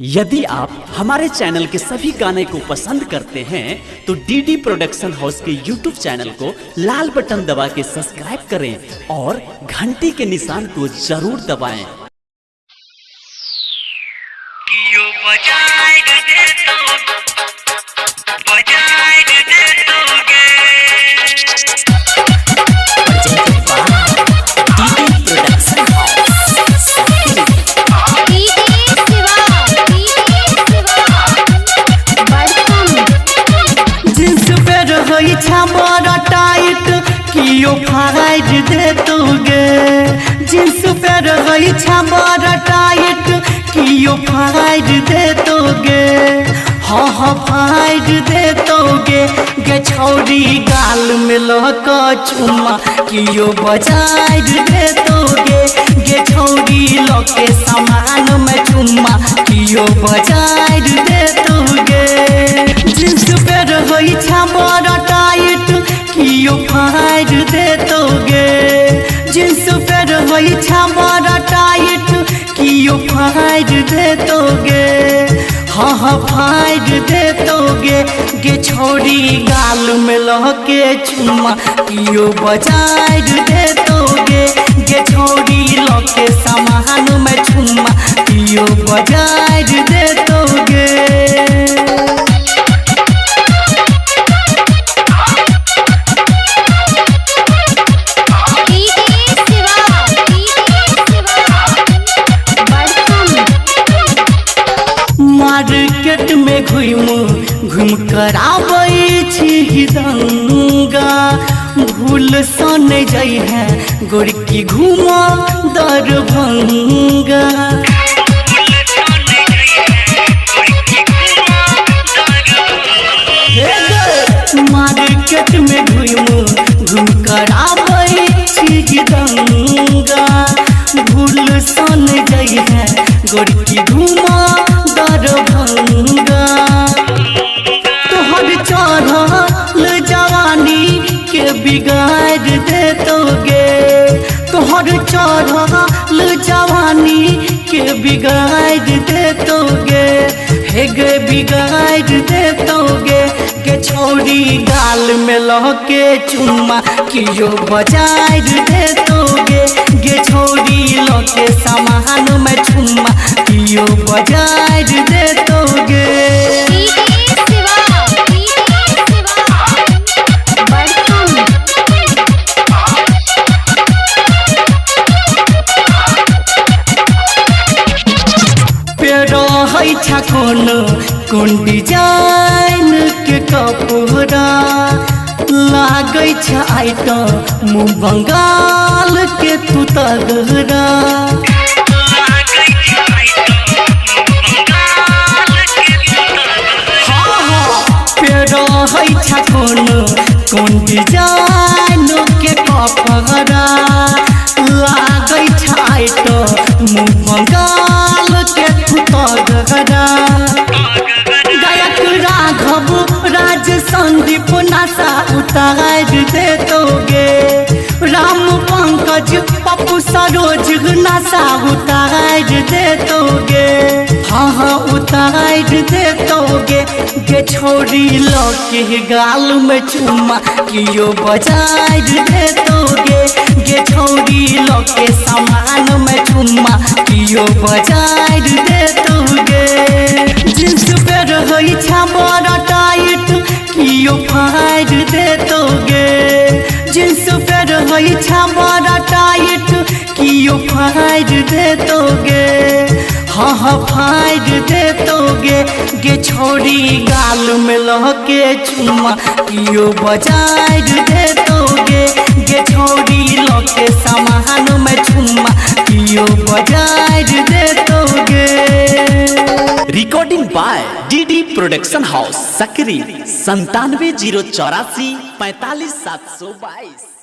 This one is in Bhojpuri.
यदि आप हमारे चैनल के सभी गाने को पसंद करते हैं तो डीडी प्रोडक्शन हाउस के यूट्यूब चैनल को लाल बटन दबा के सब्सक्राइब करें और घंटी के निशान को जरूर दबाएं। बड़ा टाइट कियो फाइट दे तोगे जींस पे रही बड़ा टाइट कियो फाइट दे तोगे हाँ फाइट दे तोगे गे छौरी गाल में लक चुम्मा कियो बजाइट दे तोगे गे छौरी लके सामान में चुम्मा कियो बजाइट दे तोगे जींस पे रही बड़ा टाइट कियो फाइट दे तोगे जींस पे रही बड़ा टाइट कियो फाइट दे तोगे हाँ फाइट दे तोगे गे छोड़ी गाल में लहके चुम्मा कियो बजाइट दे तोगे गे छोड़ी लके सामान में चुम्मा कियो बजाइट दे तोगे। मार्केट में घूम कर आबै छी दंगा भूल सन जाइ है गोरकी घूमा दरभंगा मार्केट में घूम कर आबै छी दंगा भूल सन जाइ है गोरकी घूमा दरभंगा तोहर चढ़ल जवानी के बिगाड़ दे तोगे तोहर चढ़ल जवानी के बिगाड़ दे तोगे हे गे बिगाड़ दे तोगे के छौरी गाल में लहके चुम्मा कियो बजाइट दे तोगे गे छौरी लके सामान में चुम्मा कियो बजाइट दे तोगे। कौन डिजाइन के कपड़ा लागै छ आइटम मुँह बंगाल के तू तगड़ा कौन डिजाइन के कपड़ा लागै छ आइटम मुँह बंगाल के तू तगड़ा राज संदीप नासा उतार दे तोगे राम पंकज पप्पू सरोज नासा उतार दे तोगे हाँ उतार दे तोगे गे छोरी लके गाल में चुम्मा कियो बजाइट दे तोगे गे छोरी लके सामान में चुम्मा कियो बजाइट दे तोगे जींस पे रही बड़ा टाइट कियो फाइट दे तोगे जींस पे रही बड़ा टाइट कियो फाइट दे तोगे हाँ फाइट दे तोगे गे छोरी गाल में लहके चुम्मा कियो बजाइट दे तोगे गे छोरी लके सामान में चुम्मा कियो बजाइट दे तोगे। Recording by DD production house Sakri 97 084 45 722।